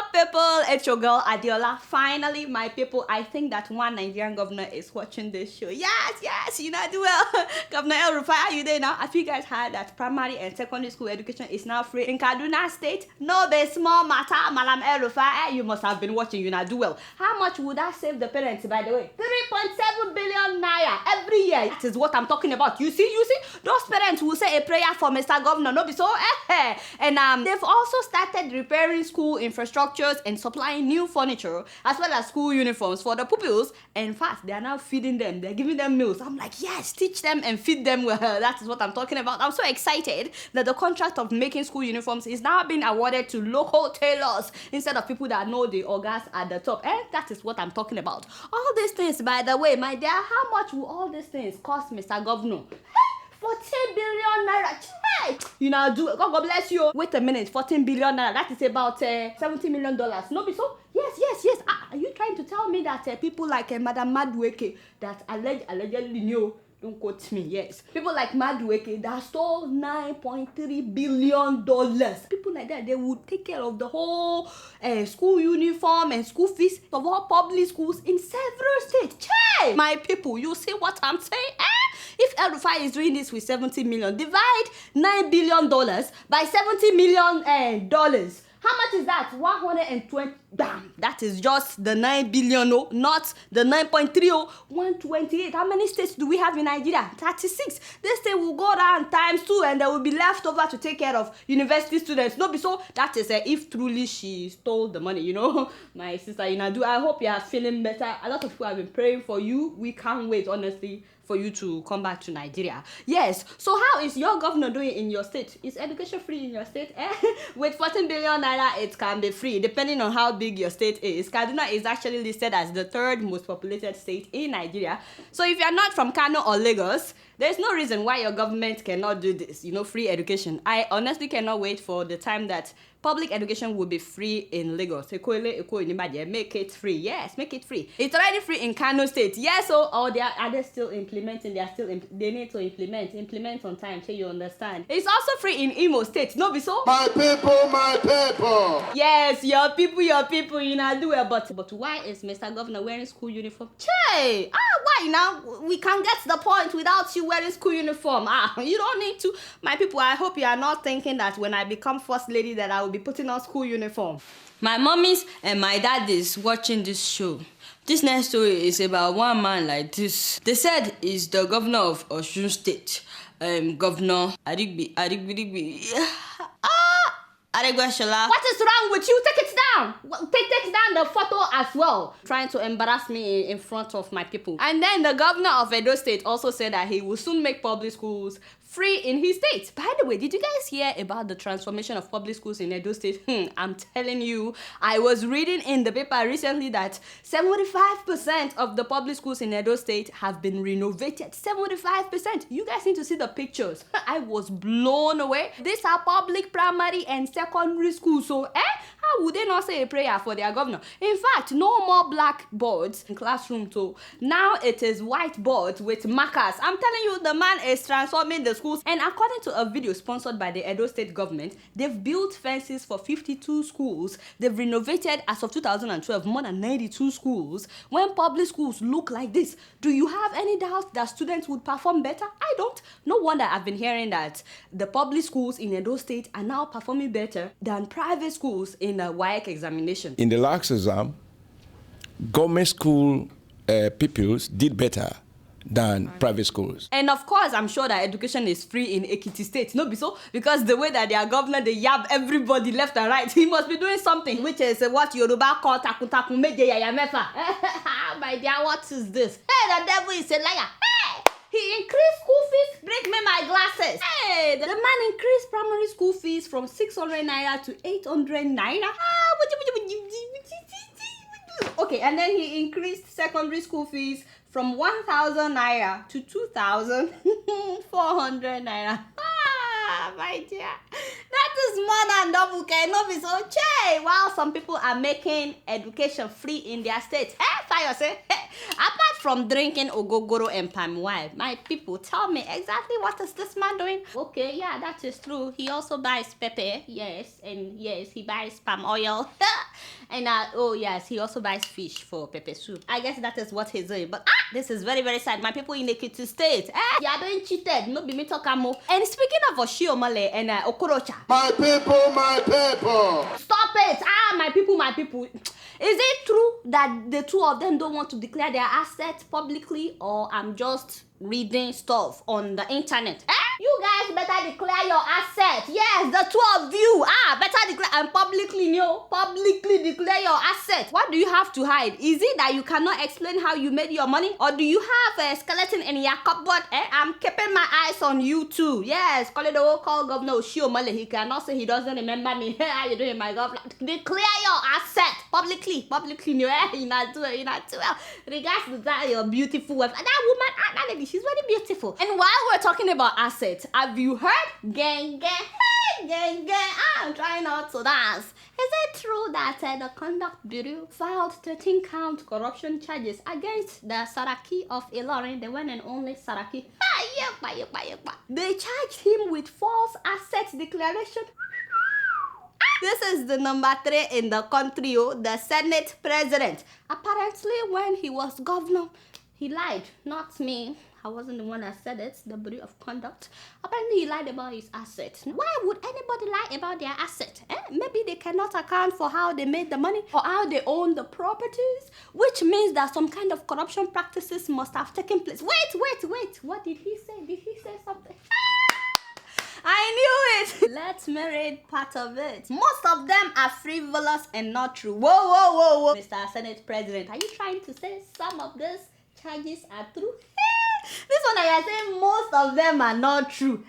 up, people? It's your girl Adeola. Finally, my people, I think that one Nigerian governor is watching this show. Yes, you know do well. Governor El Rufai, are you there now? Have you guys heard that primary and secondary school education is now free in Kaduna State? No be small matter, Madam El Rufai. You must have been watching, you know do well. How much would that save the parents, by the way? 3.7 billion naira every year. That is what I'm talking about. You see, those parents will say a prayer for Mr. Governor, no be so? And they've also started repairing school infrastructures and supplying new furniture as well as school uniforms for the pupils. In fact, they are now feeding them. They're giving them meals. I'm like, yes, teach them and feed them well. That is what I'm talking about. I'm so excited that the contract of making school uniforms is now being awarded to local tailors instead of people that know the organs at the top. And that is what I'm talking about. All these things, by the way, my dear, how much will all these things cost Mr. Governor? 14 billion naira. You know, God bless you. Wait a minute, 14 billion naira. That is about $70 million. No, be so? Yes. Are you trying to tell me that people like Madam Madueke that allegedly knew? Don't quote me, yes. People like Madueke that stole $9.3 billion. People like that, they would take care of the whole school uniform and school fees of all public schools in several states. My people, you see what I'm saying? If El Rufai is doing this with 70 million, divide $9 billion by $70 million dollars. How much is that? 120. Bam! That is just the 9 billion, oh, not the 9.30. 128. How many states do we have in Nigeria? 36. This thing will go down times 2 and there will be left over to take care of university students. No, be so. That is if truly she stole the money, you know. My sister Inadu, I hope you are feeling better. A lot of people have been praying for you. We can't wait, honestly, for you to come back to Nigeria. Yes. So how is your governor doing in your state? Is education free in your state? With 14 billion naira, it can be free depending on how big your state is. Kaduna is actually listed as the 3rd most populated state in Nigeria. So if you're not from Kano or Lagos, there's no reason why your government cannot do this, you know, free education. I honestly cannot wait for the time that public education will be free in Lagos. Make it free. Yes, make it free. It's already free in Kano State. Yes, so are they still implementing? They need to implement on time, so you understand. It's also free in Imo State. No, be so? My people. Yes, your people, you know, do it. But why is Mr. Governor wearing school uniform? Why now? We can get the point without you wearing school uniform. You don't need to. My people, I hope you are not thinking that when I become first lady that I will be putting on school uniform. My mommies and my daddies watching this show. This next story is about one man like this. They said he's the governor of Osun State. Governor Adigbi. Adegola. What is wrong with you? Take it down. Take down the photo as well. Trying to embarrass me in front of my people. And then the governor of Edo State also said that he will soon make public schools free in his state. By the way, did you guys hear about the transformation of public schools in Edo State? I'm telling you, I was reading in the paper recently that 75% of the public schools in Edo State have been renovated. 75%. You guys need to see the pictures. I was blown away. These are public primary and secondary schools. So, how would they not say a prayer for their governor? In fact, no more blackboards in classrooms. So now it is whiteboards with markers. I'm telling you, the man is transforming the schools. And according to a video sponsored by the Edo State government, they've built fences for 52 schools. They've renovated, as of 2012, more than 92 schools. When public schools look like this, do you have any doubt that students would perform better? I don't. No wonder I've been hearing that the public schools in Edo State are now performing better than private schools in the WAEC examination. In the last exam, government school pupils did better than private schools. And of course, I'm sure that education is free in Ekiti State. No, be so? Because the way that their governor, they yab everybody left and right, he must be doing something, which is what Yoruba call takutaku meje yayamefa. My dear, what is this? Hey, the devil is a liar. Hey! He increased school fees. Bring me my glasses. Hey, the man increased primary school fees from 600 naira to 800 naira. Okay, and then he increased secondary school fees from 1,000 naira to 2,400 naira. My dear, that is more than double. Can not be so chey. While some people are making education free in their state. Fire say. Apart from drinking ogogoro and palm wine. My people, tell me exactly what is this man doing? Okay, yeah, that is true. He also buys pepper, yes, and yes, he buys palm oil. And oh yes, he also buys fish for pepper soup. I guess that is what he's doing. But this is very, very sad. My people in Ekiti State, you are being cheated. No be me talk amo. And speaking of Oshiomhole and Okorocha. My people, my people. Stop it! My people, my people. Is it true that the two of them don't want to declare their assets publicly, or I'm just reading stuff on the internet? You guys better declare your assets. Yes, the two of you. Better declare and publicly declare your assets. What do you have to hide? Is it that you cannot explain how you made your money, or do you have a skeleton in your cupboard? I'm keeping my eyes on you too. Yes, call Governor Oshiomhole. He cannot say he doesn't remember me. How you doing, my governor? Declare your assets publicly. You're not too well. Regards to that, your beautiful wife. That woman, that lady, she's very beautiful. And while we're talking about assets, have you heard? Gang. I'm trying not to dance. Is it true that the Conduct Bureau filed 13-count corruption charges against the Saraki of Ilorin, the one and only Saraki? They charged him with false assets declaration. This is the number 3 in the country, the Senate President. Apparently, when he was governor, he lied. Not me. I wasn't the one that said it, the Bureau of Conduct. Apparently, he lied about his assets. Why would anybody lie about their assets? Maybe they cannot account for how they made the money or how they own the properties, which means that some kind of corruption practices must have taken place. Wait. What did he say? Did he say something? I knew it! Let's me read part of it. Most of them are frivolous and not true. Whoa. Mr. Senate President, are you trying to say some of these charges are true? This one I are saying most of them are not true.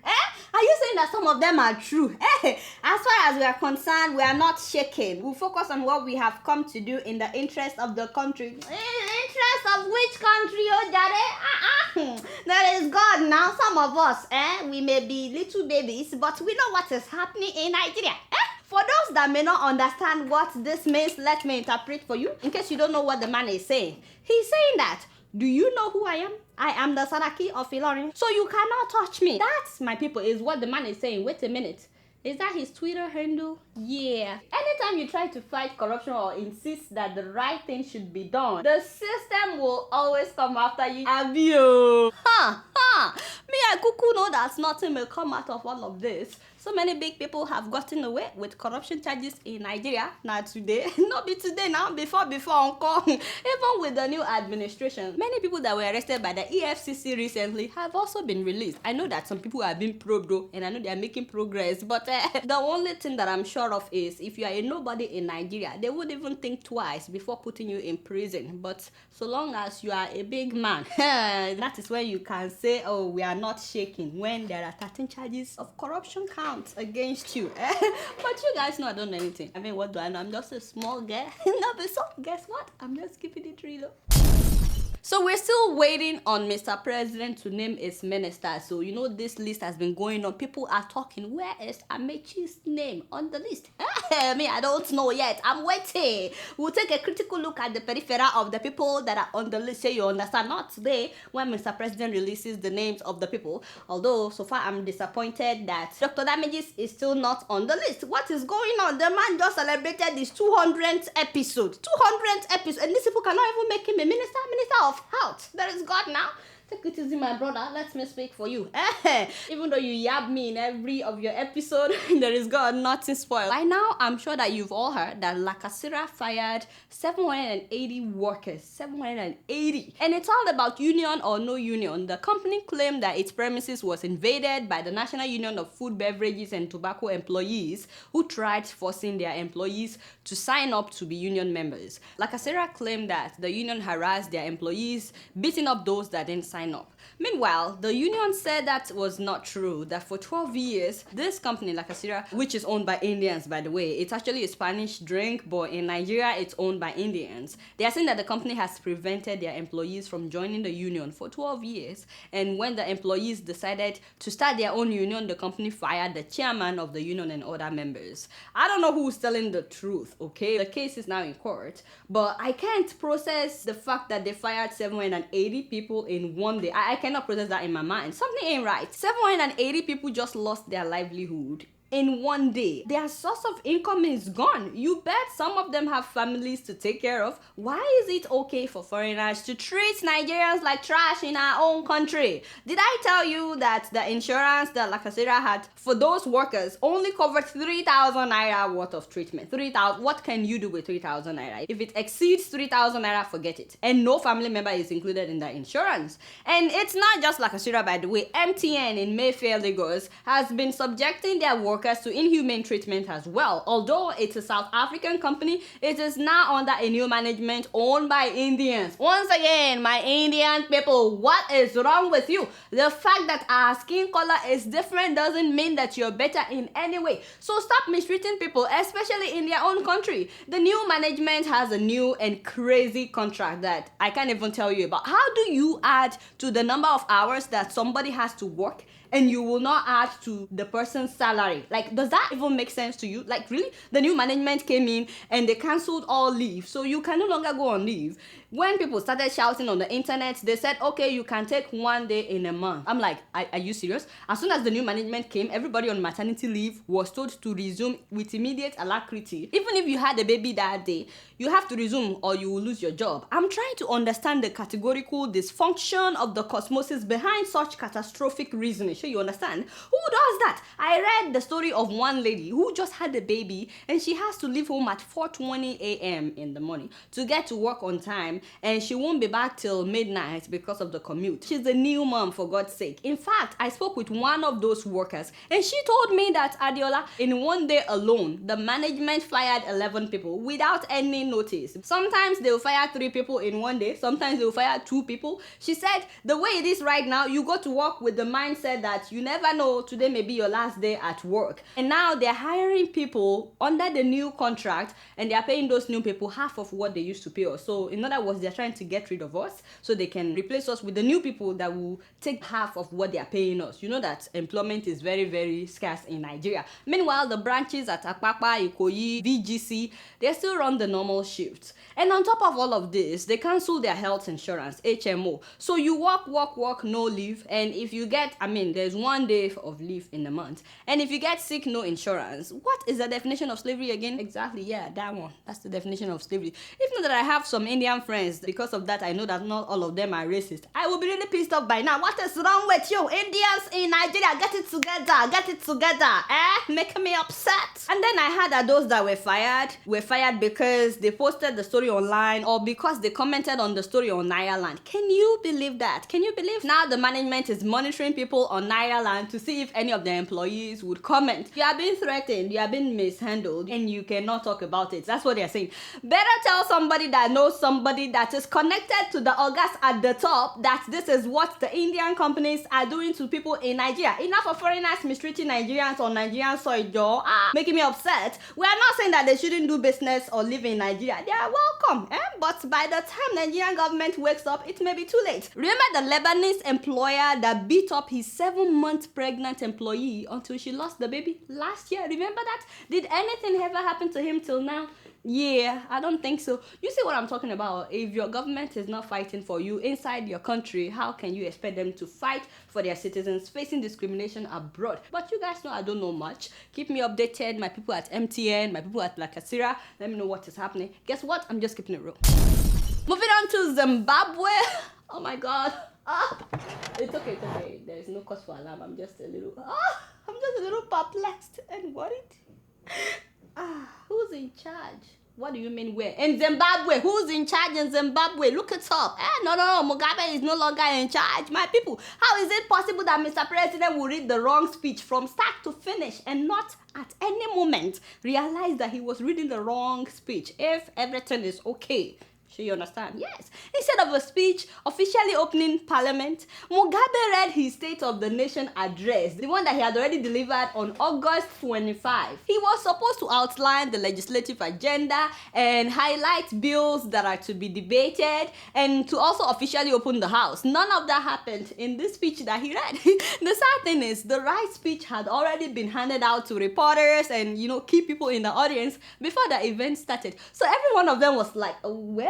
Are you saying that some of them are true? As far as we are concerned, we are not shaking. We'll focus on what we have come to do in the interest of the country. Interest of which country, There is God now. Some of us, we may be little babies, but we know what is happening in Nigeria. For those that may not understand what this means, let me interpret for you. In case you don't know what the man is saying. He's saying that, do you know who I am? I am the Saraki of Ilorin. So you cannot touch me. That's, my people, is what the man is saying. Wait a minute. Is that his Twitter handle? Yeah. Anytime you try to fight corruption or insist that the right thing should be done, the system will always come after you. Abio. Me, I cuckoo know that nothing will come out of all of this. So many big people have gotten away with corruption charges in Nigeria. Not today. Not be today now. Before encore. Even with the new administration. Many people that were arrested by the EFCC recently have also been released. I know that some people have been probed though, and I know they are making progress. But the only thing that I'm sure of is if you are a nobody in Nigeria, they would even think twice before putting you in prison. But so long as you are a big man, that is when you can say, oh, we are not shaking when there are 13 charges of corruption against you. But you guys know I don't know anything. I mean, what do I know? I'm just a small girl. No, but so guess what? I'm just keeping it real. So we're still waiting on Mr. President to name his minister. So you know this list has been going on. People are talking. Where is Amechi's name on the list? Me, I don't know yet. I'm waiting. We'll take a critical look at the peripheral of the people that are on the list. So you understand? Not today when Mr. President releases the names of the people. Although so far I'm disappointed that Dr. Damages is still not on the list. What is going on? The man just celebrated his 200th episode. 200th episode, and these people cannot even make him a minister of health. There is God now. Take it easy, my brother. Let me speak for you. Even though you yab me in every of your episode, there is God, nothing spoiled. By now, I'm sure that you've all heard that Casera fired 780 workers. 780. And it's all about union or no union. The company claimed that its premises was invaded by the National Union of Food, Beverages and Tobacco Employees, who tried forcing their employees to sign up to be union members. Casera claimed that the union harassed their employees, beating up those that didn't sign sign up. Meanwhile, the union said that was not true, that for 12 years, this company, like Casera, which is owned by Indians, by the way, it's actually a Spanish drink, but in Nigeria, it's owned by Indians. They are saying that the company has prevented their employees from joining the union for 12 years. And when the employees decided to start their own union, the company fired the chairman of the union and other members. I don't know who's telling the truth, okay? The case is now in court, but I can't process the fact that they fired 780 people in one day. I cannot process that in my mind. Something ain't right. 780 people just lost their livelihood in one day. Their source of income is gone. You bet some of them have families to take care of. Why is it okay for foreigners to treat Nigerians like trash in our own country? Did I tell you that the insurance that La Casera had for those workers only covered 3,000 naira worth of treatment? 3,000. What can you do with 3,000 naira? If it exceeds 3,000 naira, forget it. And no family member is included in the insurance. And it's not just La Casera, by the way. MTN in Mayfair, Lagos has been subjecting their workers to inhumane treatment as well. Although it's a South African company, it is now under a new management owned by Indians. Once again, my Indian people, what is wrong with you? The fact that our skin color is different doesn't mean that you're better in any way. So stop mistreating people, especially in their own country. The new management has a new and crazy contract that I can't even tell you about. How do you add to the number of hours that somebody has to work and you will not add to the person's salary? Like, does that even make sense to you? Like, really? The new management came in and they cancelled all leave, so you can no longer go on leave. When people started shouting on the internet, they said, okay, you can take 1 day in a month. I'm like, are you serious? As soon as the new management came, everybody on maternity leave was told to resume with immediate alacrity. Even if you had a baby that day, you have to resume or you will lose your job. I'm trying to understand the categorical dysfunction of the cosmosis behind such catastrophic reasoning. Sure, you understand? Who does that? I read the story of one lady who just had a baby and she has to leave home at 4:20 a.m. in the morning to get to work on time, and she won't be back till midnight because of the commute. She's a new mom, for God's sake. In fact, I spoke with one of those workers and she told me that, Adeola, in 1 day alone, the management fired 11 people without any notice. Sometimes they'll fire 3 people in 1 day, sometimes they'll fire 2 people. She said, the way it is right now, you go to work with the mindset that you never know, today may be your last day at work. And now they're hiring people under the new contract and they're paying those new people half of what they used to pay us. So in other words, they're trying to get rid of us so they can replace us with the new people that will take half of what they're paying us. You know that employment is very, very scarce in Nigeria. Meanwhile, the branches at Akpakpa, Ikoyi, VGC, they still run the normal shifts. And on top of all of this, they cancel their health insurance, HMO. So you work, no leave. And if you get, there's 1 day of leave in a month. And if you get sick, no insurance. What is the definition of slavery again? Exactly, yeah, that one. That's the definition of slavery. If not that I have some Indian friends, because of that I know that not all of them are racist, I will be really pissed off by now. What is wrong with you? Indians in Nigeria, get it together, making me upset. And then I heard that those that were fired because they posted the story online or because they commented on the story on Nigerian. Can you believe that? Can you believe now the management is monitoring people on Nigerian to see if any of their employees would comment? You are being threatened, you are being mishandled, and you cannot talk about it. That's what they're saying. Better tell somebody that knows somebody that is connected to the August at the top that this is what the Indian companies are doing to people in Nigeria. Enough of foreigners mistreating Nigerians on Nigerian soil, Joe. Making me upset. We are not saying that they shouldn't do business or live in Nigeria. They are welcome, but by the time Nigerian government wakes up, it may be too late. Remember the Lebanese employer that beat up his 7-month pregnant employee until she lost the baby last year? Remember that? Did anything ever happen to him till now? Yeah, I don't think so. You see what I'm talking about? If your government is not fighting for you inside your country, how can you expect them to fight for their citizens facing discrimination abroad? But you guys know I don't know much. Keep me updated, my people at MTN, my people at La Casera. Let me know what is happening. Guess what? I'm just keeping it real. Moving on to Zimbabwe. Oh my God. It's okay. There is no cause for alarm. I'm just a little perplexed and worried. Who's in charge? What do you mean where? In Zimbabwe. Who's in charge in Zimbabwe? Look it up. No. Mugabe is no longer in charge. My people, how is it possible that Mr. President will read the wrong speech from start to finish and not at any moment realize that he was reading the wrong speech if everything is okay? Sure you understand? Yes. Instead of a speech officially opening parliament, Mugabe read his State of the Nation address, the one that he had already delivered on August 25. He was supposed to outline the legislative agenda and highlight bills that are to be debated and to also officially open the house. None of that happened in this speech that he read. The sad thing is, the right speech had already been handed out to reporters and, key people in the audience before the event started. So every one of them was like, wait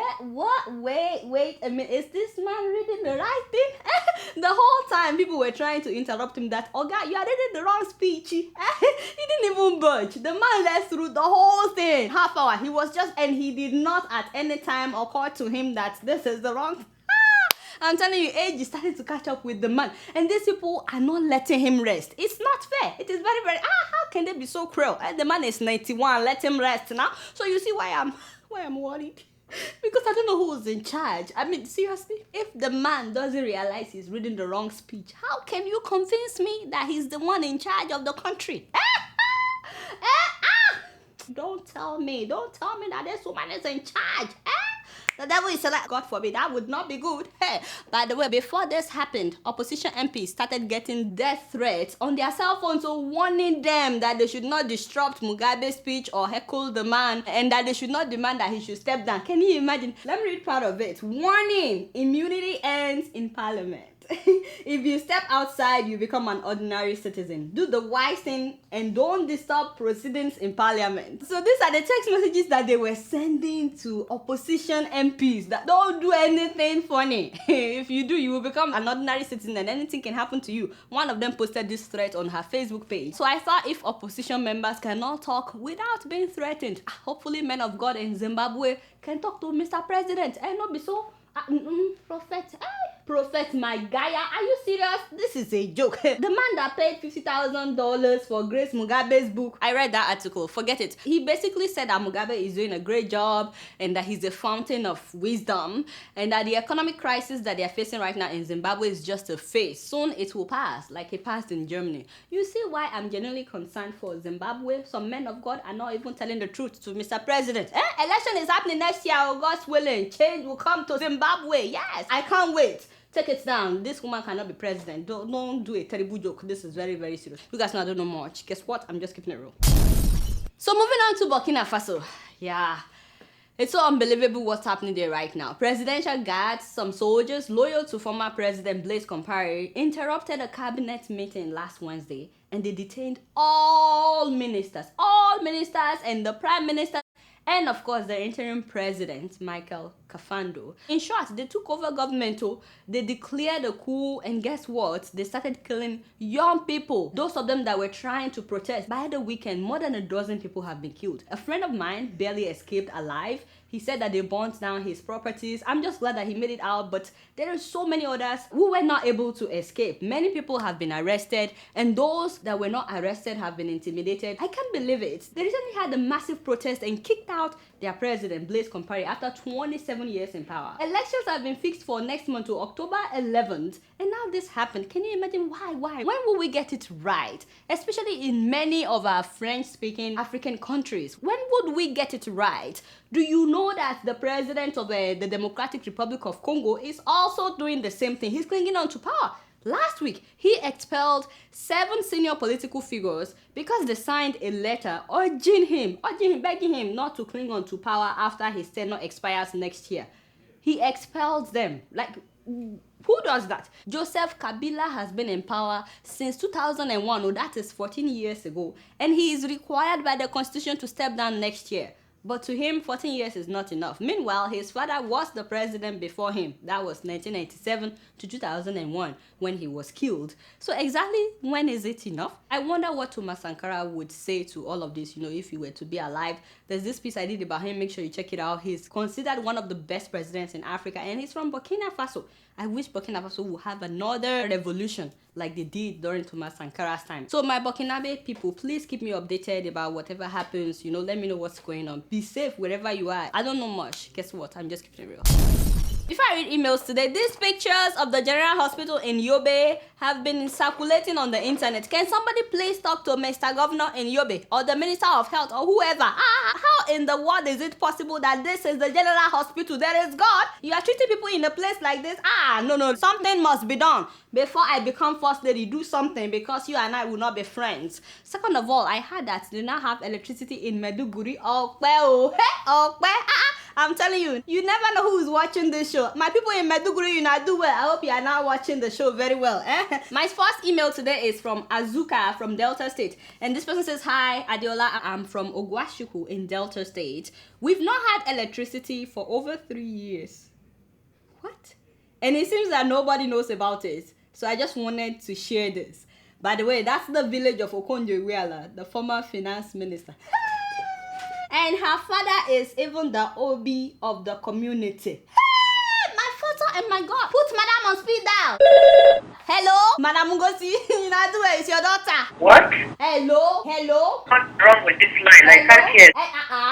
a minute, is this man reading the right thing? The whole time people were trying to interrupt him that, oh God, you are reading the wrong speech. He didn't even budge. The man led through the whole thing. Half hour. And he did not at any time occur to him that this is the wrong. I'm telling you, age is starting to catch up with the man. And these people are not letting him rest. It's not fair. It is very, very, how can they be so cruel? The man is 91, let him rest now. So you see why I'm worried. Because I don't know who's in charge. I mean, seriously, if the man doesn't realize he's reading the wrong speech, how can you convince me that he's the one in charge of the country? Don't tell me that this woman is in charge. The devil is like, God forbid, that would not be good. Hey, by the way, before this happened, opposition MPs started getting death threats on their cell phones, so warning them that they should not disrupt Mugabe's speech or heckle the man, and that they should not demand that he should step down. Can you imagine? Let me read part of it. Warning: immunity ends in parliament. If you step outside, you become an ordinary citizen. Do the wise thing and don't disturb proceedings in parliament. So these are the text messages that they were sending to opposition MPs that don't do anything funny. If you do, you will become an ordinary citizen and anything can happen to you. One of them posted this threat on her Facebook page. So I thought, if opposition members cannot talk without being threatened, hopefully men of God in Zimbabwe can talk to Mr. President and not be so Prophet my guy, are you serious? This is a joke. The man that paid $50,000 for Grace Mugabe's book, I read that article, forget it. He basically said that Mugabe is doing a great job and that he's a fountain of wisdom and that the economic crisis that they are facing right now in Zimbabwe is just a phase. Soon it will pass, like it passed in Germany. You see why I'm genuinely concerned for Zimbabwe? Some men of God are not even telling the truth to Mr. President. Election is happening next year, God's willing. Change will come to Zimbabwe. Yes, I can't wait. Take it down. This woman cannot be president. Don't do a terrible joke. This is very, very serious. You guys know I don't know much. Guess what? I'm just keeping it real. So moving on to Burkina Faso. Yeah. It's so unbelievable what's happening there right now. Presidential guards, some soldiers loyal to former President Blaise Compaoré, interrupted a cabinet meeting last Wednesday and they detained all ministers and the prime minister and of course the interim president, Michael Kafando. In short, they took over government, they declared a coup, and guess what? They started killing young people, those of them that were trying to protest. By the weekend, more than a dozen people have been killed. A friend of mine barely escaped alive. He said that they burnt down his properties. I'm just glad that he made it out, but there are so many others who were not able to escape. Many people have been arrested, and those that were not arrested have been intimidated. I can't believe it. They recently had a massive protest and kicked out their president, Blaise Compaoré, after 27 years in power. Elections have been fixed for next month to October 11th, and now this happened. Can you imagine why? When will we get it right? Especially in many of our French-speaking African countries. When would we get it right? Do you know that the president of the Democratic Republic of Congo is also doing the same thing? He's clinging on to power. Last week, he expelled 7 senior political figures because they signed a letter urging him, begging him not to cling on to power after his tenure expires next year. He expelled them. Like, who does that? Joseph Kabila has been in power since 2001, that is 14 years ago, and he is required by the constitution to step down next year. But to him, 14 years is not enough. Meanwhile, his father was the president before him. That was 1997 to 2001 when he was killed. So exactly when is it enough? I wonder what Thomas Sankara would say to all of this, if he were to be alive. There's this piece I did about him. Make sure you check it out. He's considered one of the best presidents in Africa, and he's from Burkina Faso. I wish Burkina Faso would have another revolution like they did during Thomas Sankara's time. So my Burkinabe people, please keep me updated about whatever happens. Let me know what's going on. Be safe wherever you are. I don't know much. Guess what? I'm just keeping it real. Before I read emails today, these pictures of the General Hospital in Yobe have been circulating on the internet. Can somebody please talk to Mr. Governor in Yobe or the Minister of Health or whoever? How in the world is it possible that this is the General Hospital? There is God. You are treating people in a place like this? No. Something must be done. Before I become first lady, do something because you and I will not be friends. Second of all, I heard that they now have electricity in Maiduguri. I'm telling you, you never know who is watching this show. My people in Maiduguri, you not do well. I hope you are now watching the show very well. My first email today is from Azuka from Delta State. And this person says, hi, Adeola, I'm from Ogwashuku in Delta State. We've not had electricity for over 3 years. What? And it seems that nobody knows about it. So I just wanted to share this. By the way, that's the village of Okonjo-Iweala, the former finance minister. And her father is even the OB of the community. My photo and my God. Put Madam on speed dial. Hello? Madam Ngozi, it's your daughter. What? Hello? What's wrong with this line? I can't hear.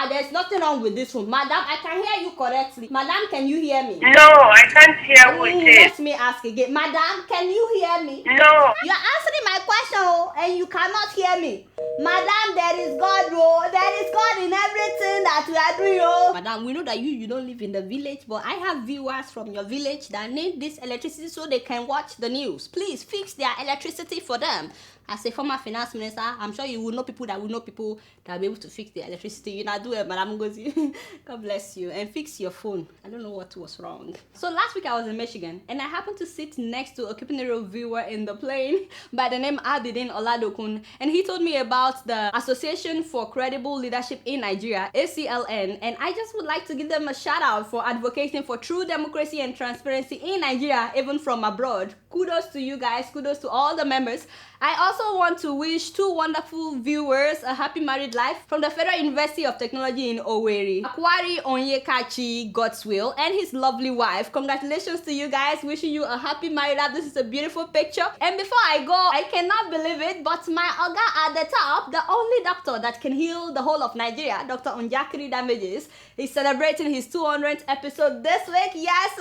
There's nothing wrong with this one. Madam, I can hear you correctly. Madam, can you hear me? No, I can't hear who it is. Let me ask again. Madam, can you hear me? No. You're answering my question and you cannot hear me. Madam, there is God, there is God in everything that we are doing, Madam, we know that you don't live in the village, but I have viewers from your village that need this electricity so they can watch the news. Please fix their electricity for them. As a former finance minister, I'm sure you will know people that will know people that will be able to fix the electricity. You know, do it, Madam Ngozi. God bless you. And fix your phone. I don't know what was wrong. So last week I was in Michigan and I happened to sit next to a Kipinero viewer in the plane by the name Abidin Oladokun. And he told me about the Association for Credible Leadership in Nigeria, ACLN. And I just would like to give them a shout out for advocating for true democracy and transparency in Nigeria, even from abroad. Kudos to you guys. Kudos to all the members. I also want to wish two wonderful viewers a happy married life from the Federal University of Technology in Owerri, Akwari Onyekachi Godswill and his lovely wife. Congratulations to you guys. Wishing you a happy married life. This is a beautiful picture. And before I go, I cannot believe it, but my Oga at the top, the only doctor that can heal the whole of Nigeria, Dr. Onjakiri Damages, is celebrating his 200th episode this week. Yes.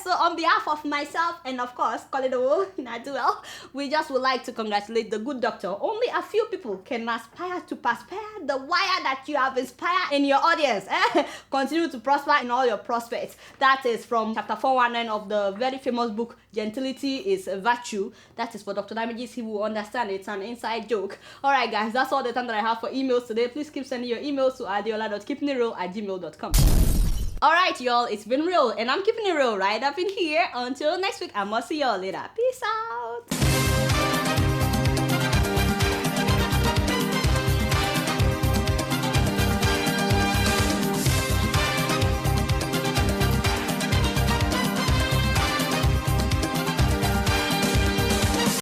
So on behalf of myself and of course, Koledo Naduel, we just would like to congratulate the good doctor. Only a few people can aspire to prosper the wire that you have inspired in your audience. Continue to prosper in all your prospects. That is from chapter 419 of the very famous book, Gentility is a Virtue. That is for Dr. Damages. He will understand. It's an inside joke. Alright guys, that's all the time that I have for emails today. Please keep sending your emails to adeola.keepingitreal@gmail.com. Alright y'all, it's been real and I'm keeping it real right up in here. Until next week, I must see y'all later. Peace out.